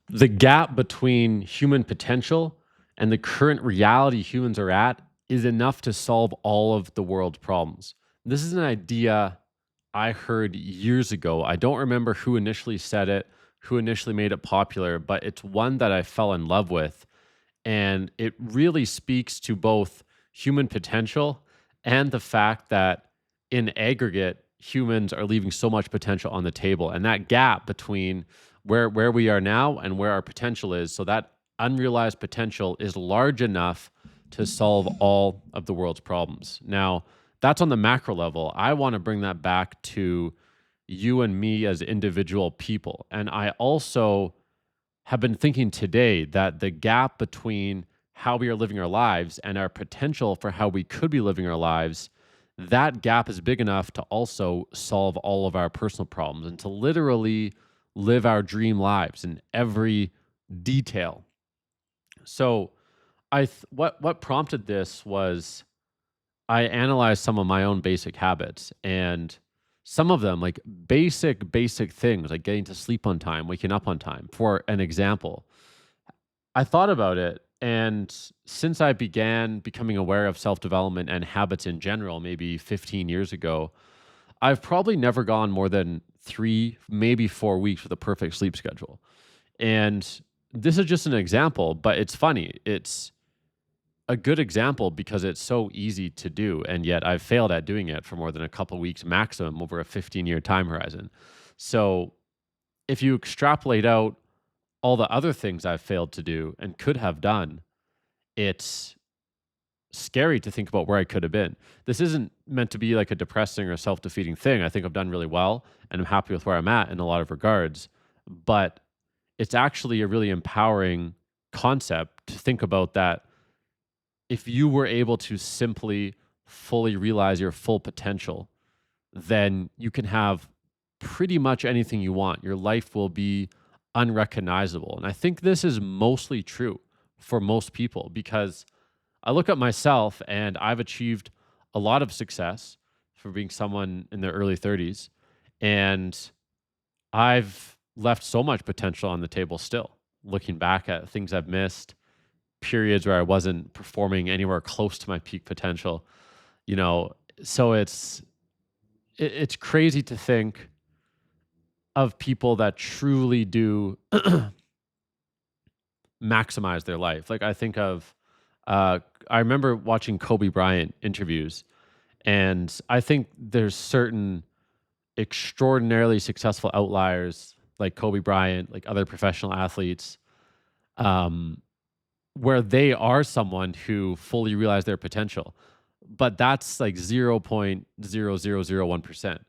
The gap between human potential and the current reality humans are at is enough to solve all of the world's problems. This is an idea I heard years ago. I don't remember who initially said it, who initially made it popular, but it's one that I fell in love with. And it really speaks to both human potential and the fact that in aggregate, humans are leaving so much potential on the table. And that gap between where we are now and where our potential is, so that unrealized potential is large enough to solve all of the world's problems. Now, that's on the macro level. I want to bring that back to you and me as individual people. And I also have been thinking today that the gap between how we are living our lives and our potential for how we could be living our lives, that gap is big enough to also solve all of our personal problems and to literally live our dream lives in every detail. So, what prompted this was I analyzed some of my own basic habits, and some of them, like basic things, like getting to sleep on time, waking up on time. For an example, I thought about it, and since I began becoming aware of self development and habits in general, maybe 15 years ago, I've probably never gone more than 3, maybe 4 weeks with a perfect sleep schedule. And this is just an example, but it's funny. It's a good example because it's so easy to do, and yet I've failed at doing it for more than a couple weeks maximum over a 15-year time horizon. So if you extrapolate out all the other things I've failed to do and could have done, it's scary to think about where I could have been. This isn't meant to be like a depressing or self-defeating thing. I think I've done really well and I'm happy with where I'm at in a lot of regards, but it's actually a really empowering concept to think about that if you were able to simply fully realize your full potential, then you can have pretty much anything you want. Your life will be unrecognizable. And I think this is mostly true for most people because I look at myself and I've achieved a lot of success for being someone in their early 30s. And I've left so much potential on the table still, looking back at things I've missed, periods where I wasn't performing anywhere close to my peak potential, you know. So it's crazy to think of people that truly do maximize their life. Like I think of I remember watching Kobe Bryant interviews, and I think there's certain extraordinarily successful outliers like Kobe Bryant, like other professional athletes, um, where they are someone who fully realize their potential. But that's like 0.0001%.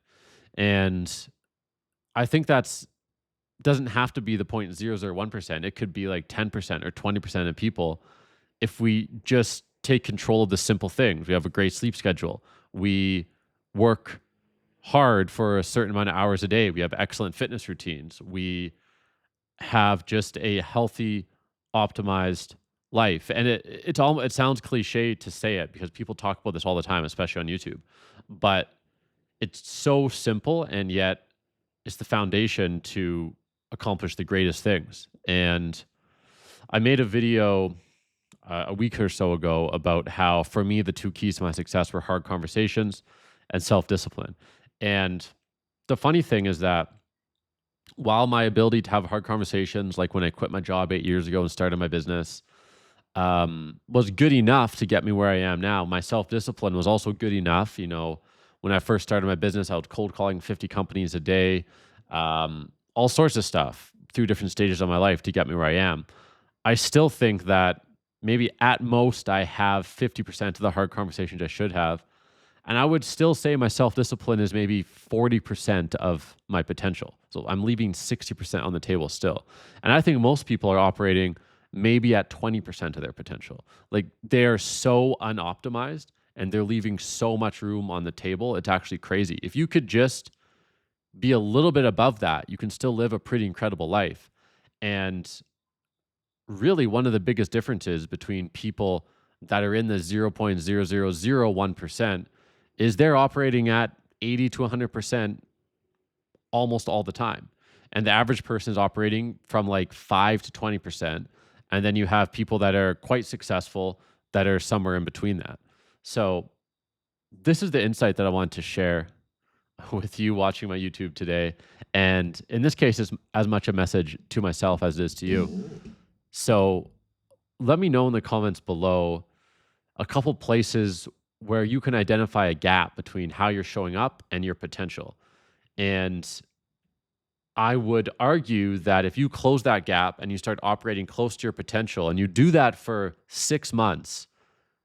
And I think that's doesn't have to be the 0.001%. It could be like 10% or 20% of people if we just take control of the simple things. We have a great sleep schedule. We work hard for a certain amount of hours a day. We have excellent fitness routines. We have just a healthy, optimized life. And it sounds cliche to say it because people talk about this all the time, especially on YouTube. But it's so simple, and yet it's the foundation to accomplish the greatest things. And I made a video a week or so ago about how, for me, the two keys to my success were hard conversations and self discipline. And the funny thing is that while my ability to have hard conversations, like when I quit my job 8 years ago and started my business, was good enough to get me where I am now, my self discipline was also good enough. You know, when I first started my business, I was cold calling 50 companies a day, all sorts of stuff through different stages of my life to get me where I am. I still think that maybe at most I have 50% of the hard conversations I should have. And I would still say my self discipline is maybe 40% of my potential. So I'm leaving 60% on the table still. And I think most people are operating maybe at 20% of their potential. Like they are so unoptimized and they're leaving so much room on the table. It's actually crazy. If you could just be a little bit above that, you can still live a pretty incredible life. And really, one of the biggest differences between people that are in the 0.0001% is they're operating at 80 to 100% almost all the time. And the average person is operating from like 5 to 20%. And then you have people that are quite successful that are somewhere in between that. So, this is the insight that I want to share with you watching my YouTube today. And in this case, it's as much a message to myself as it is to you. So, let me know in the comments below a couple places where you can identify a gap between how you're showing up and your potential. And I would argue that if you close that gap and you start operating close to your potential and you do that for 6 months,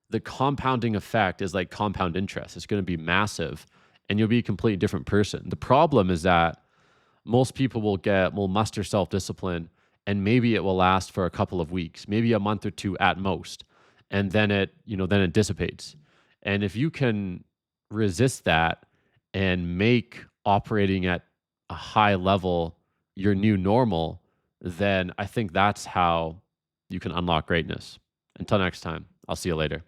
the compounding effect is like compound interest. It's going to be massive and you'll be a completely different person. The problem is that most people will muster self-discipline and maybe it will last for a couple of weeks, maybe a month or two at most. And then it dissipates. And if you can resist that and make operating at a high level your new normal, then I think that's how you can unlock greatness. Until next time, I'll see you later.